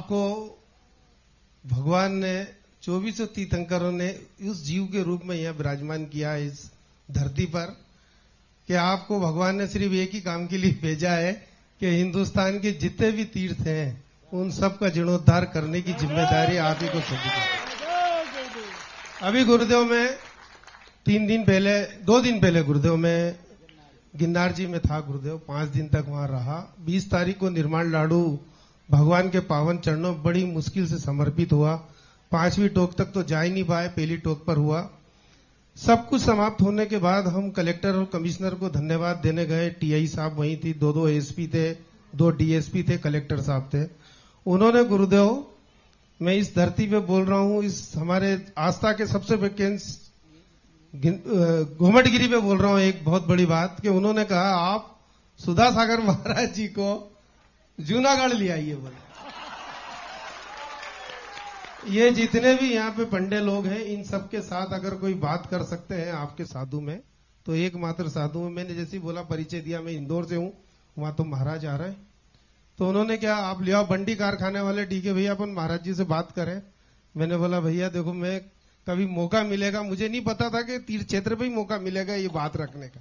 आपको भगवान ने 24 तीर्थंकरों ने उस जीव के रूप में यह विराजमान किया इस धरती पर कि आपको भगवान ने सिर्फ एक ही काम के लिए भेजा है कि हिंदुस्तान के जितने भी तीर्थ हैं उन सब का जीर्णोद्धार करने की जिम्मेदारी आप ही को सौंपी। अभी गुरुदेव में 2 दिन पहले गुरुदेव में गिरनार जी में था गुरुदेव, 5 दिन तक वहां रहा। 20 तारीख को निर्माण लाडू भगवान के पावन चरणों बड़ी मुश्किल से समर्पित हुआ। 5वीं टोक तक तो जा ही नहीं पाए, पहली टोक पर हुआ। सब कुछ समाप्त होने के बाद हम कलेक्टर और कमिश्नर को धन्यवाद देने गए। टीआई साहब वहीं थी, 2 एसपी थे, 2 डीएसपी थे, कलेक्टर साहब थे। उन्होंने गुरुदेव, मैं इस धरती पे बोल रहा हूं, इस हमारे आस्था के सबसे घुमटगिरी पे बोल रहा हूं, एक बहुत बड़ी बात कि उन्होंने कहा आप सुधा सागर महाराज जी को जूनागढ़ ले आइए। बोले ये जितने भी यहाँ पे पंडे लोग हैं इन सबके साथ अगर कोई बात कर सकते हैं आपके साधु में तो एकमात्र साधु में। मैंने जैसे बोला, परिचय दिया, मैं इंदौर से हूं, वहां तो महाराज आ रहे हैं। तो उन्होंने क्या, आप ले आओ बंडी कारखाने वाले, ठीक है भैया अपन महाराज जी से बात करें। मैंने बोला भैया देखो, मैं कभी मौका मिलेगा, मुझे नहीं पता था कि तीर्थ क्षेत्र पे ही मौका मिलेगा ये बात रखने का,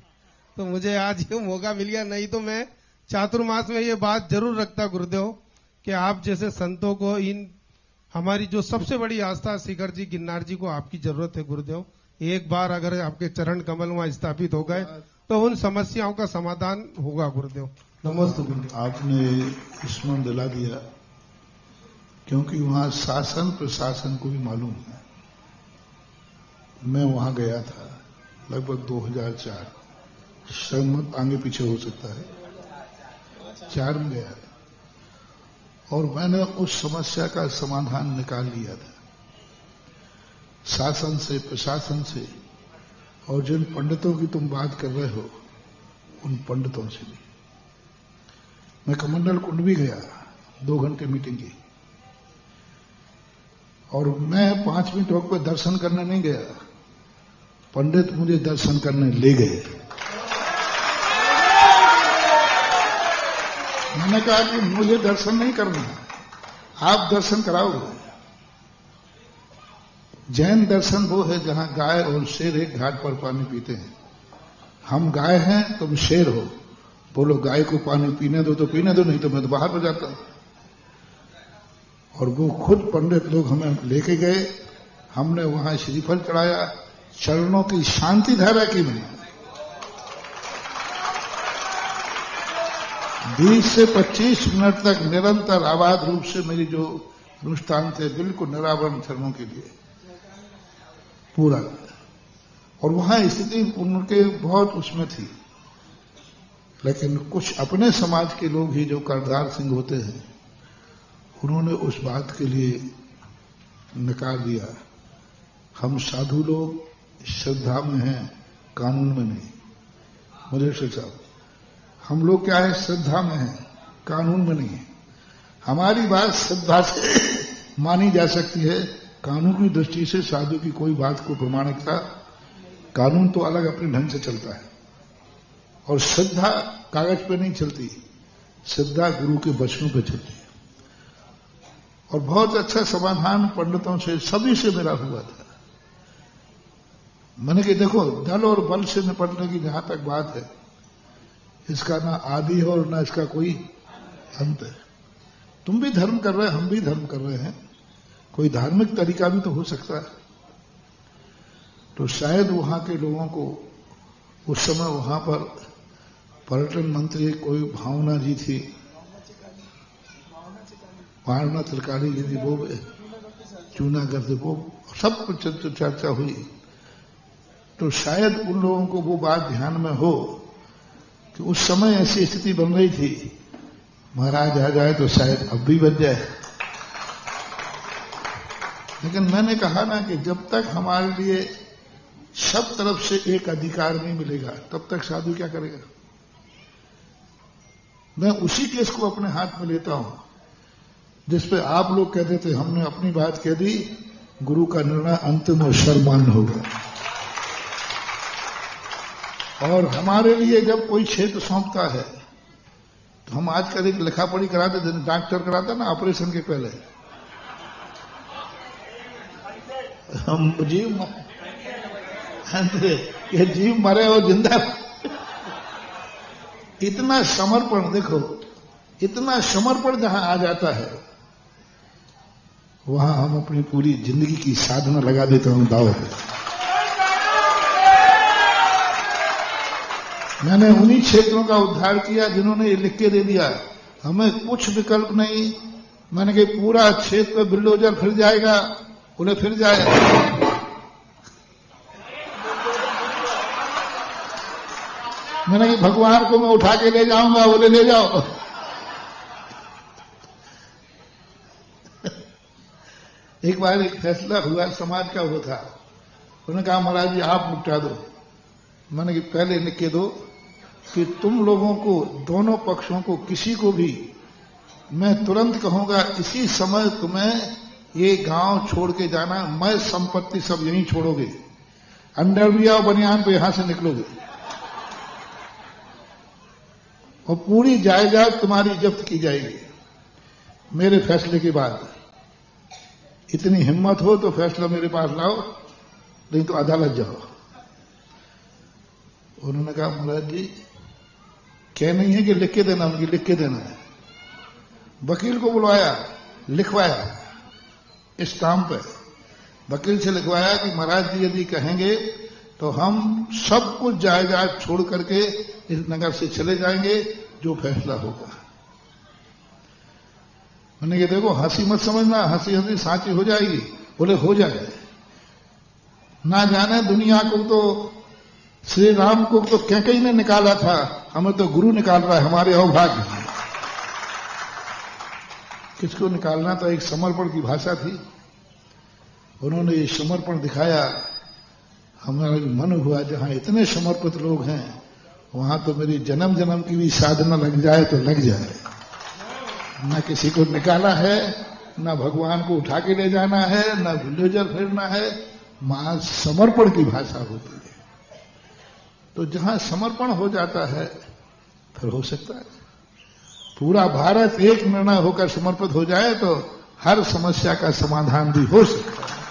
तो मुझे आज ये मौका मिल गया। नहीं तो मैं चातुर्मास में ये बात जरूर रखता गुरुदेव कि आप जैसे संतों को, इन हमारी जो सबसे बड़ी आस्था शिखर जी गिरनार जी को आपकी जरूरत है गुरुदेव। एक बार अगर आपके चरण कमल वहां स्थापित हो गए तो उन समस्याओं का समाधान होगा गुरुदेव। नमस्ते गुरुदेव। आपने स्मरण दिला दिया, क्योंकि वहां शासन प्रशासन को भी मालूम है। मैं वहां गया था लगभग 2004, शायद मत आगे पीछे हो सकता है, 4 में गया और मैंने उस समस्या का समाधान निकाल लिया था शासन से, प्रशासन से, और जिन पंडितों की तुम बात कर रहे हो उन पंडितों से भी। मैं कमंडल कुंड भी गया, 2 घंटे मीटिंग की, और मैं 5वीं टोक पर दर्शन करने नहीं गया, पंडित मुझे दर्शन करने ले गए। मैंने कहा कि मुझे दर्शन नहीं करना, आप दर्शन कराओगे। जैन दर्शन वो है जहां गाय और शेर एक घाट पर पानी पीते हैं। हम गाय हैं, तुम शेर हो, बोलो गाय को पानी पीने दो तो पीने दो, नहीं तो मैं तो बाहर हो जाता हूं। और वो खुद पंडित लोग हमें लेके गए, हमने वहां श्रीफल चढ़ाया, चरणों की शांति धारा की मैंने 20 से 25 मिनट तक निरंतर आबाद रूप से मेरी जो अनुष्ठान थे बिल्कुल निरावरण चरणों के लिए पूरा। और वहां स्थिति उनके बहुत उसमें थी, लेकिन कुछ अपने समाज के लोग ही जो करदार सिंह होते हैं उन्होंने उस बात के लिए नकार दिया। हम साधु लोग श्रद्धा में हैं, कानून में नहीं। मुझे साहब, हम लोग क्या है, श्रद्धा में हैं, कानून में नहीं है। हमारी बात श्रद्धा से मानी जा सकती है, कानून की दृष्टि से साधु की कोई बात को प्रमाणिकता, कानून तो अलग अपने ढंग से चलता है, और श्रद्धा कागज पे नहीं चलती, श्रद्धा गुरु के वचनों पे चलती है। और बहुत अच्छा समाधान पंडितों से, सभी से मेरा हुआ था। मैंने कहा देखो, दल और बल से निपटने की जहां तक बात है, इसका ना आदि है और ना इसका कोई अंत है। तुम भी धर्म कर रहे हैं, हम भी धर्म कर रहे हैं, कोई धार्मिक तरीका भी तो हो सकता है। तो शायद वहां के लोगों को उस समय वहां पर पर्यटन मंत्री कोई भावना जी थी, भावना तिलकारी जी थी, वो जूनागढ़ से, वो सब कुछ चर्चा हुई। तो शायद उन लोगों को वो बात ध्यान में हो कि उस समय ऐसी स्थिति बन रही थी, महाराज आ जाए तो शायद अब भी बच जाए। लेकिन मैंने कहा ना कि जब तक हमारे लिए सब तरफ से एक अधिकार नहीं मिलेगा तब तक साधु क्या करेगा। मैं उसी केस को अपने हाथ में लेता हूं जिसपे आप लोग कहते थे हमने अपनी बात कह दी, गुरु का निर्णय अंतिम और सर्वमान्य होगा। और हमारे लिए जब कोई क्षेत्र सौंपता है तो हम आजकल एक लिखा पढ़ी कराते थे, डॉक्टर कराता ना ऑपरेशन के पहले, हम ये जीव मरे और जिंदा। इतना समर्पण, देखो इतना समर्पण जहां आ जाता है, वहां हम अपनी पूरी जिंदगी की साधना लगा देते हैं दाव पे। मैंने उन्हीं क्षेत्रों का उद्धार किया जिन्होंने ये लिख के दे दिया, हमें कुछ विकल्प नहीं। मैंने कहा पूरा क्षेत्र बिल्डोजर फिर जाएगा, बोले फिर जाएगा। मैंने कहा भगवान को मैं उठा के ले जाऊंगा, बोले ले जाओ। एक बार एक फैसला हुआ समाज का वो था, उन्होंने कहा महाराज जी आप निपटा दो। मैंने कहा पहले लिख के दो कि तुम लोगों को, दोनों पक्षों को, किसी को भी मैं तुरंत कहूंगा इसी समय तुम्हें ये गांव छोड़ के जाना, मैं संपत्ति सब यहीं छोड़ोगे, अंडरवियर और बनियान पे यहां से निकलोगे और पूरी जायदाद तुम्हारी जब्त की जाएगी। मेरे फैसले के बाद इतनी हिम्मत हो तो फैसला मेरे पास लाओ, नहीं तो अदालत जाओ। उन्होंने कहा महाराज जी क्या नहीं है कि लिख के देना, उनकी लिख के देना है। वकील को बुलवाया, लिखवाया स्टाम्प पे, वकील से लिखवाया कि महाराज जी यदि कहेंगे तो हम सब कुछ जायदाद छोड़ करके इस नगर से चले जाएंगे, जो फैसला होगा। मैंने कहा देखो हंसी मत समझना, हंसी हंसी साची हो जाएगी। बोले हो जाए, ना जाने दुनिया को तो श्री राम को तो कैकई ने निकाला था, हमें तो गुरु निकाल रहा है, हमारे अभाग्य। किसको निकालना था, एक समर्पण की भाषा थी। उन्होंने ये समर्पण दिखाया, हमारा मन हुआ जहां इतने समर्पित लोग हैं वहां तो मेरी जन्म जन्म की भी साधना लग जाए तो लग जाए। न किसी को निकाला है, न भगवान को उठा के ले जाना है, न बुलडोजर फेरना है, मां समर्पण की भाषा होती है। तो जहां समर्पण हो जाता है फिर हो सकता है पूरा भारत एक निर्णय होकर समर्पित हो जाए तो हर समस्या का समाधान भी हो सकता है।